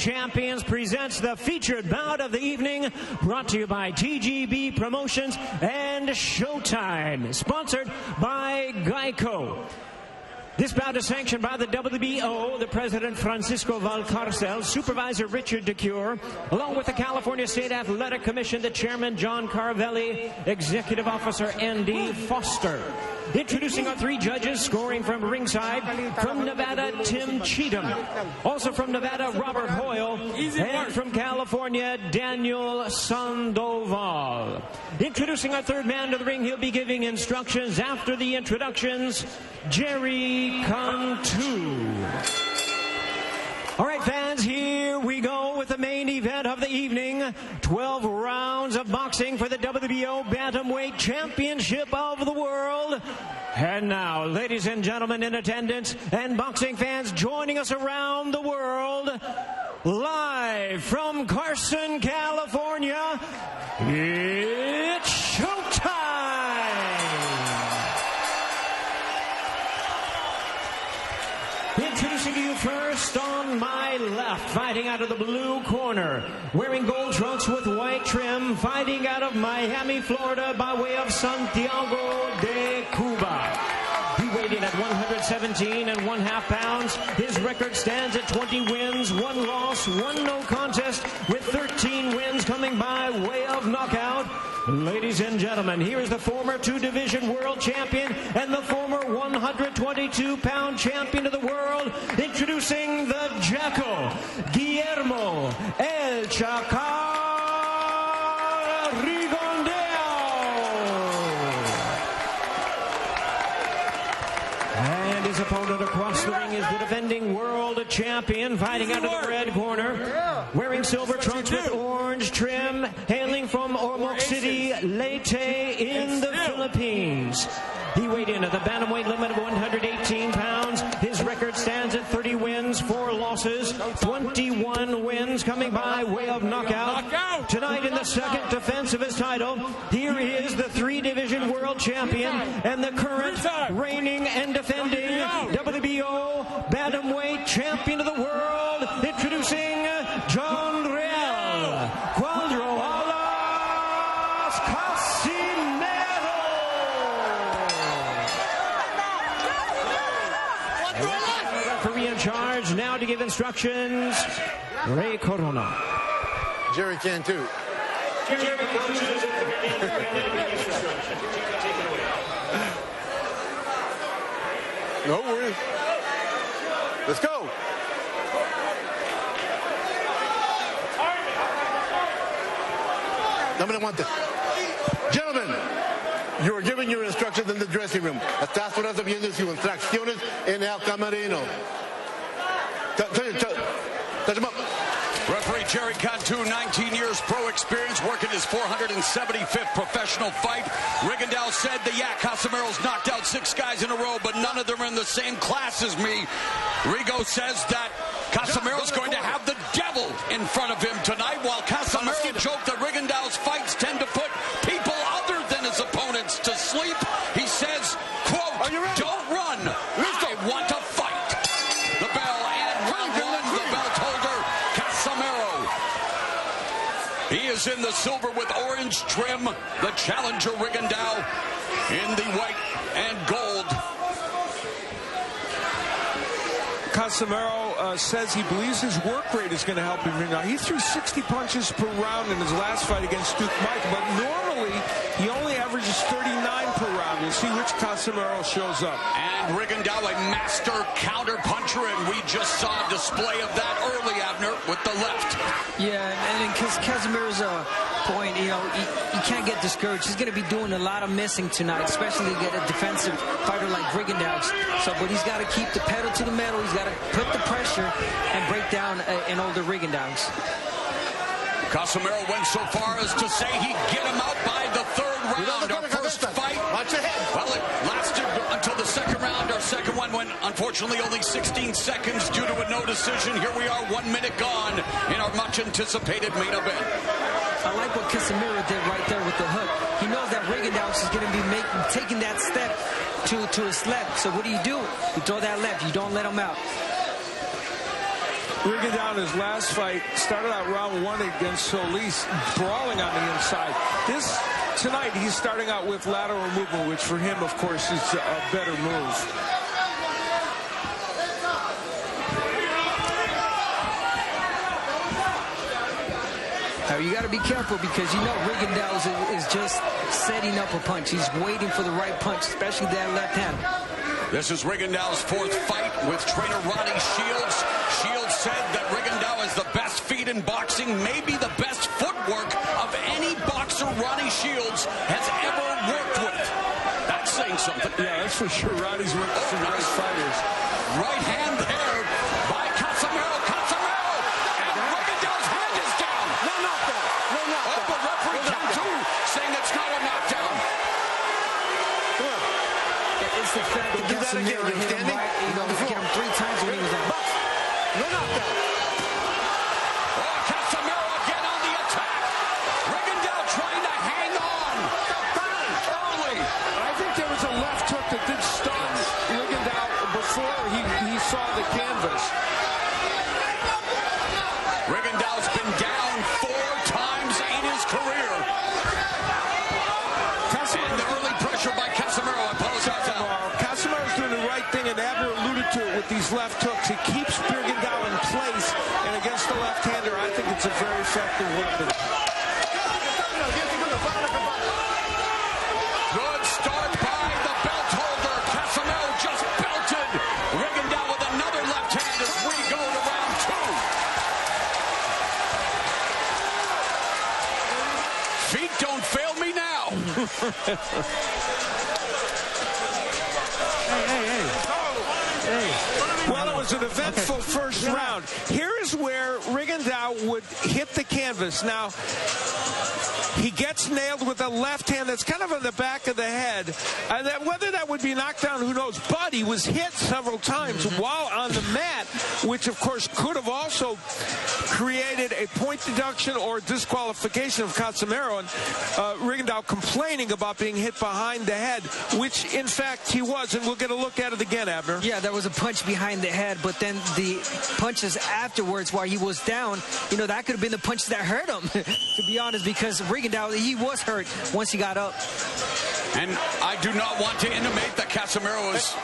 Champions presents the featured bout of the evening, brought to you by TGB Promotions and Showtime, sponsored by Geico. This bout is sanctioned by the WBO, the President Francisco Valcarcel, Supervisor Richard DeCure, along with the California State Athletic Commission, the Chairman John Carvelli, Executive Officer Andy Foster. Introducing our three judges, scoring from ringside, from Nevada, Tim Cheatham. Also from Nevada, Robert Hoyle. And from California, Daniel Sandoval. Introducing our third man to the ring, he'll be giving instructions after the introductions, Jerry Cantu. All right, fans, here we go with the main event of the evening. 12 rounds of boxing for the WBO Bantamweight Championship of the World. And now, ladies and gentlemen in attendance and boxing fans joining us around the world, live from Carson, California, it's showtime! Introducing to you first on my left, fighting out of the blue corner, wearing gold trunks with white trim, fighting out of Miami, Florida, by way of Santiago de Cuba. He weighed in at 117.5 pounds. His record stands at 20 wins, 1 loss, 1 no contest, with 13 wins coming by way of knockout. Ladies and gentlemen, here is the former 2-division world champion and the former 122-pound champion of the world, introducing the Jackal, Guillermo El Chacal Rigondeaux. And his opponent across the ring is the defending world champion, fighting out of the red corner, wearing silver trunks with orange trim, hailing from Ormoc City, Leyte in the Philippines. He weighed in at the bantamweight limit of 118 pounds. His record stands at 30 wins, 4 losses, 21 wins coming by way of knockout. Tonight in the second defense of his title, here is the 3-division world champion and the current reigning and defending WBO bantamweight champion of the world, introducing John Real Cuadro Alas Casemiro. Referee in charge now to give instructions, Ray Corona. Jerry Cantu. Jerry Cantu. No worries. Let's go. Gentlemen, you are giving your instructions in the dressing room. Estás recibiendo sus instrucciones en el camerino. Touch him up. Referee Jerry Cantu, 19 years pro experience, working his 475th professional fight. Rigondeaux said that, yeah, Casemiro's knocked out 6 guys in a row, but none of them are in the same class as me. Rigo says that Casemiro's going to have the devil in front of him tonight, while Casemiro joked that Rigondeaux's fights tend to put people other than his opponents to sleep. He says, quote, "Don't run, I want to fight." The bell, and round 1, the belt holder, Casemiro. He is in the silver with orange trim, the challenger Rigondeaux in the white and gold. Casemiro says he believes his work rate is going to help him. Now, he threw 60 punches per round in his last fight against Duke Mike, but normally he only averages 39 per round. We'll see which Casemiro shows up. And Rigondeaux, a master counter puncher, and we just saw a display of that early, Abner, with the left. Yeah, and because Casemiro's point, you know, he can't get discouraged. He's going to be doing a lot of missing tonight, especially to get a defensive fighter like Rigondeaux. So, but he's got to keep the pedal to the metal. He's got to put the pressure and break down an older Rigondeaux. Casemiro went so far as to say he'd get him out by the 3rd round. Our first fight, well, it lasted until the 2nd round. Our second one went, unfortunately, only 16 seconds due to a no decision. Here we are, 1 minute gone in our much-anticipated main event. I like what Casemiro did right there with the hook. He knows that Rigondeaux is going to be taking that step to his left. So what do? You throw that left. You don't let him out. Rigondeaux in his last fight started out round 1 against Solis, brawling on the inside. Tonight, he's starting out with lateral movement, which for him, of course, is a better move. Now, you got to be careful because you know Rigondeaux is just setting up a punch. He's waiting for the right punch, especially that left hand. This is Rigondeaux's 4th fight with trainer Ronnie Shields. Shields said that Rigondeaux has the best feet in boxing, maybe the best footwork of any boxer Ronnie Shields has ever worked with. That's saying something. Yeah, that's for sure. Ronnie's worked with some great fighters. Right hand there by Casemiro. Casemiro! And Rigondeaux's hand is down. No knockdown. No knockdown. Oh, but referee count 2 saying it's not a knockdown. It's the fact that Casemiro hit him right. Hit him 3 times when he was out. No knockdown. Oh, Casemiro again on the attack. Rigondeaux trying to hang on. Early. I think there was a left hook that did stun Rigondeaux before he saw the canvas. Rigondeaux's been down 4 times in his career. And the early pressure by Casemiro. I apologize. Casemiro's doing the right thing, and Abner alluded to it with these left hooks. He keeps Rigondeaux in place, and against the left-hander, I think it's a very effective weapon. Good start by the belt holder. Casemiro just belted Rigondeaux with another left hand as we go to round 2. Feet don't fail me now. Well, it was an eventful first round. Here is where Rigondeaux would hit the canvas. Now, he gets nailed with a left hand that's kind of on the back of the head. And whether that would be knocked down, who knows? But he was hit several times while on the mat, which, of course, could have also created a point deduction or disqualification of Casemiro. And Rigondeaux complaining about being hit behind the head, which, in fact, he was. And we'll get a look at it again, Abner. Yeah, there was a punch behind the head, but then the punches afterwards while he was down, that could have been the punches that hurt him, to be honest, because Rigondeaux, he was hurt once he got up. And I do not want to intimate that Casemiro is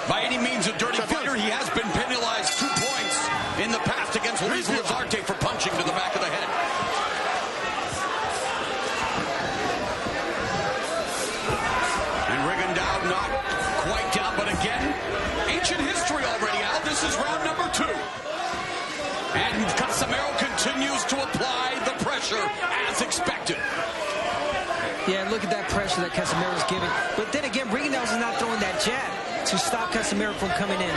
by any means a dirty fighter. He has been penalized 2 points in the past against Luis Lazarte for punching to the back of the head. And Rigondeaux not quite down, but again, ancient history already, Al. This is round number 2. And Casemiro continues to apply the pressure as expected. Yeah, look at that pressure that Casemiro's giving. But then again, Rigondeaux is not throwing that jab to stop Casemiro from coming in.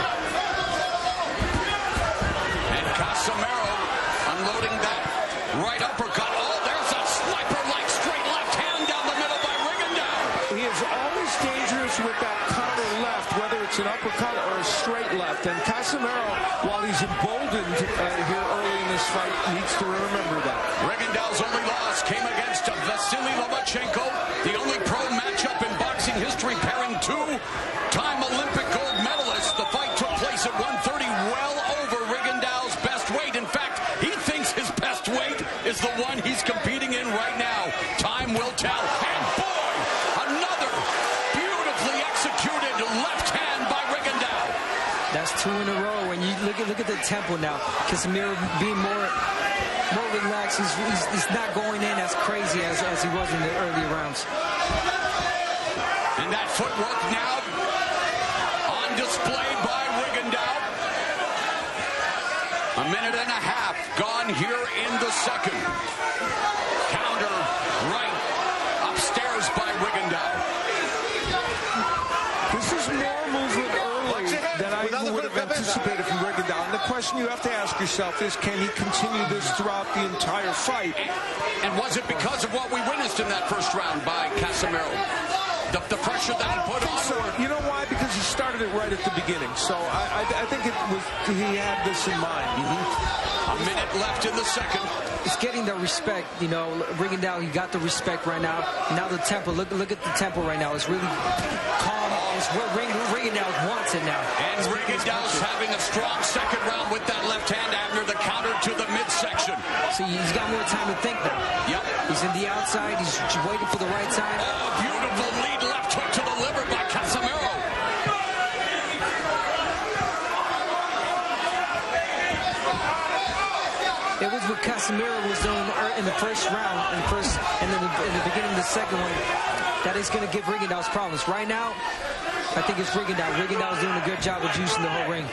And Casemiro unloading that right uppercut. Oh, there's a sniper-like straight left hand down the middle by Rigondeaux. He is always dangerous with that counter left, whether it's an uppercut or a straight left. And Casemiro, while he's emboldened here early in this fight, needs to remember that. Rigondeaux's only loss came against Vasily Lomachenko, the only pro matchup in boxing history pairing 2-time Olympic gold medalists. The fight took place at 130, well over Rigondeaux's best weight. In fact, he thinks his best weight is the one he's competing in right now. Time will tell. And boy, another beautifully executed left hand by Rigondeaux. That's 2 in a row. And you look at the tempo now. Casemiro being more relaxed. He's not going in as crazy as he was in the earlier rounds. And that footwork now on display by Rigondeaux. A minute and a half gone here in the second. Counter right upstairs by Rigondeaux. This is more movement early than I would have anticipated from Rigondeaux. And the question you have to ask yourself is, can he continue this throughout the entire fight? And was it because of what we witnessed in that first round by Casemiro? The pressure that he put on? So, you know why? Because he started it right at the beginning. So I think he had this in mind. A minute left in the second. It's getting the respect, Rigondeaux, he got the respect right now. Now the tempo, look at the tempo right now. It's really calm. problems where Rigondeaux wants it now. And Rigondeaux's having a strong second round with that left hand after the counter to the midsection. See, he's got more time to think now. Yep. He's in the outside. He's waiting for the right time. Oh, beautiful lead left hook to the liver by Casemiro. It was what Casemiro was doing in the first round, and then in the beginning of the second one, that is going to give Rigondeaux problems. Right now, I think it's Rigondeaux. Rigondeaux's doing a good job of juicing the whole ring.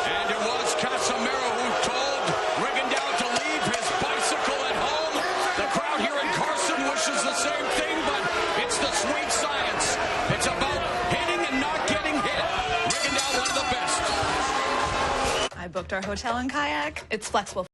And it was Casemiro who told Rigondeaux to leave his bicycle at home. The crowd here in Carson wishes the same thing, but it's the sweet science. It's about hitting and not getting hit. Rigondeaux, one of the best. I booked our hotel and kayak. It's flexible.